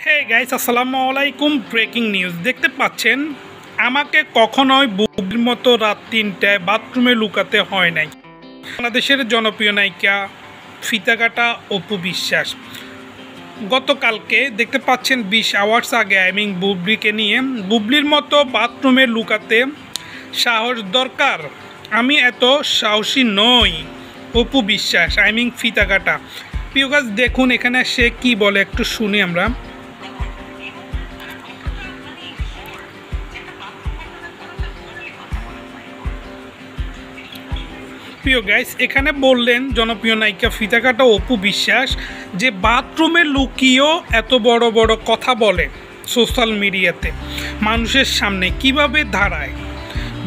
Hey guys, আসসালামু আলাইকুম। Breaking news দেখতে পাচ্ছেন। আমাকে কখনোই বুবলির মতো রাত ৩টায় বাথরুমে লুকাতে হয় নাই। বাংলাদেশের জনপ্রিয় নায়িকা ফিতা কাটা অপু বিশ্বাস গতকালকে দেখতে পাচ্ছেন ২০ আওয়ার্স আগে বুবলিকে নিয়ে বুবলির মতো বাথরুমে লুকাতে সাহস দরকার। আমি এত সাহসী নই। অপু বিশ্বাস ফিতা কাটা। প্রিয় গাছ, দেখুন এখানে সে কি বলে, একটু শুনি আমরা। প্রিয় গাইস, এখানে বললেন জনপ্রিয় নায়িকা ফিতা কাটা অপু বিশ্বাস যে বাথরুমে লুকিয়েও এত বড় বড় কথা বলে সোশ্যাল মিডিয়াতে মানুষের সামনে কিভাবে দাঁড়ায়,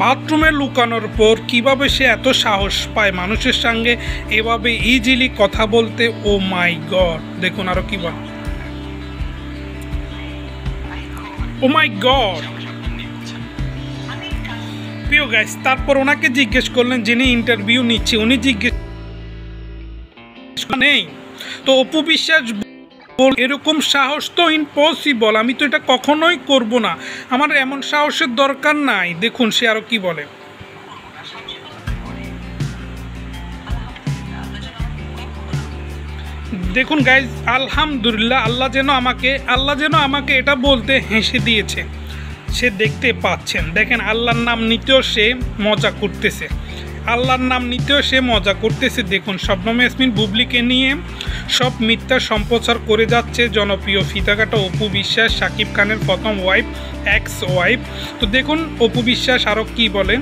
বাথরুমে লুকানোর পর কিভাবে সে এত সাহস পায় মানুষের সঙ্গে এভাবে ইজিলি কথা বলতে। ও মাই গড, দেখুন আরো কি বল। ও মাই গড। প্রিয় গাইস, তারপর ওনাকে জিজ্ঞেস করলেন, যিনি ইন্টারভিউ নিচ্ছে উনি জিজ্ঞেস নেই তো অপু বিশ্বাস এরকম সাহস তো ইম্পসিবল, আমি তো এটা কখনোই করব না, আমার এমন সাহসের দরকার নাই। দেখুন সে আরো কি বলে। দেখুন গাইজ, আলহামদুলিল্লাহ, আল্লাহ যেন আমাকে এটা বলতে হেসে দিয়েছে। সে দেখতে পাচ্ছেন, দেখেন আল্লাহর নাম নিতেও সে মজা করতেছে, দেখুন শবনম ইয়াসমিন বুবলিকে নিয়ে সব মিথ্যা সম্প্রচার করে যাচ্ছে জনপ্রিয় ফিতা কাটা অপু বিশ্বাস, শাকিব খানের প্রথম ওয়াইফ, এক্স ওয়াইফ। তো দেখুন অপু বিশ্বাস আরও কি বলে,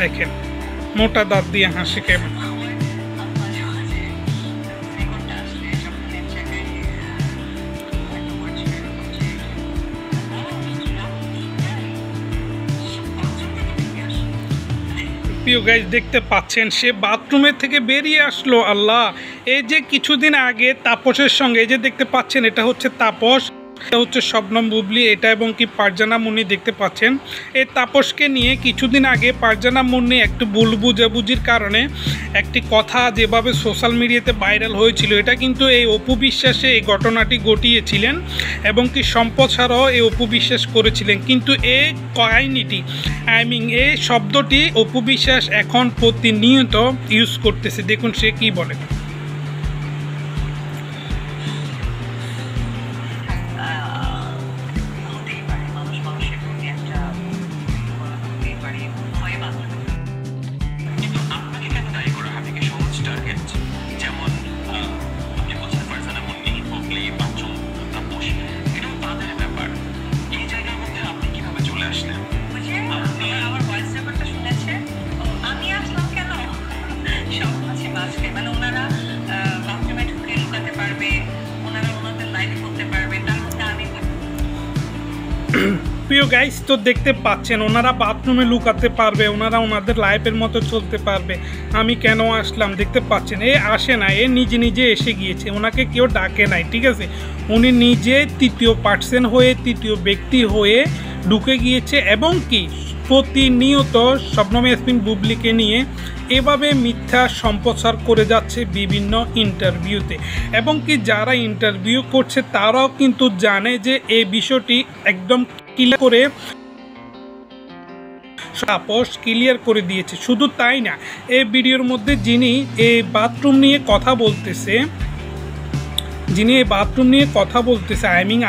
দেখেন মোটা দাঁত দিয়ে হাসি কেমন। প্রিয় গাইজ, দেখতে পাচ্ছেন সে বাথরুমের থেকে বেরিয়ে আসলো। আল্লাহ, এই যে কিছুদিন আগে তাপসের সঙ্গে, এই যে দেখতে পাচ্ছেন এটা হচ্ছে তাপস, এটা হচ্ছে শবনম বুবলি, এটা এবং কি ফারজানা মুন্নি দেখতে পাচ্ছেন। এই তাপসকে নিয়ে কিছুদিন আগে ফারজানা মুন্নি একটু ভুল বুঝাবুঝির কারণে একটি কথা যেভাবে সোশ্যাল মিডিয়াতে ভাইরাল হয়েছিল, এটা কিন্তু এই অপু বিশ্বাসে এই ঘটনাটি ঘটিয়েছিলেন এবং কি সম্প্রচারও এই অপু বিশ্বাস করেছিলেন। কিন্তু এই কাহিনীটি এই শব্দটি অপু বিশ্বাস এখন প্রতিনিয়ত ইউজ করতেছে। দেখুন সে কি বলে। প্রিয় গাইস, তো দেখতে পাচ্ছেন ওনারা বাথরুমে লুকাতে পারবে, ওনারা ওনাদের লাইফের মতো চলতে পারবে, আমি কেন আসলাম। দেখতে পাচ্ছেন এ আসে না, এ নিজে নিজে এসে গিয়েছে, ওনাকে কেউ ডাকে নাই, ঠিক আছে। উনি নিজে তৃতীয় পার্সন হয়ে, তৃতীয় ব্যক্তি হয়ে ঢুকে গিয়েছে এবং কি প্রতিনিয়ত শবনম ইয়াসমিন বুবলিকে নিয়ে এভাবে মিথ্যা সম্প্রচার করে যাচ্ছে বিভিন্ন ইন্টারভিউতে এবং কি যারা ইন্টারভিউ করছে তারাও কিন্তু জানে যে এই বিষয়টি একদম ক্লিয়ার করে তাপস ক্লিয়ার করে দিয়েছে। শুধু তাই না, এই ভিডিওর মধ্যে যিনি এই বাথরুম নিয়ে কথা বলতেছে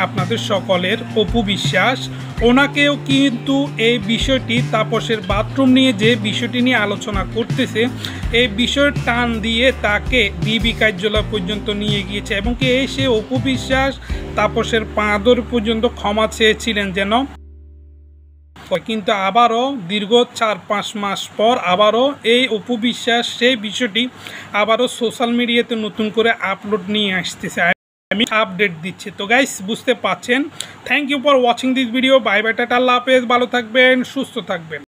আপনাদের সকলের অপু বিশ্বাস, ওনাকেও কিন্তু এই বিষয়টি তাপসের বাথরুম নিয়ে যে বিষয়টি নিয়ে আলোচনা করতেছে এই বিষয়ের টান দিয়ে তাকে ডিবি কার্যালয় পর্যন্ত নিয়ে গিয়েছে এবং কি সে অপু বিশ্বাস তাপসের পা ধরে পর্যন্ত ক্ষমা চেয়েছিলেন যেন, কিন্তু আবারও দীর্ঘ ৪-৫ মাস পর আবারও এই অপু বিশ্বাস সেই বিষয়টি আবারও সোশ্যাল মিডিয়াতে নতুন করে আপলোড নিয়ে আসতেছে, আমি আপডেট দিচ্ছি। তো গাইস, বুঝতে পাচ্ছেন। Thank you for watching this video. Bye bye, টাটা, আল্লাহ হাফেজ, ভালো থাকবেন, সুস্থ থাকবেন।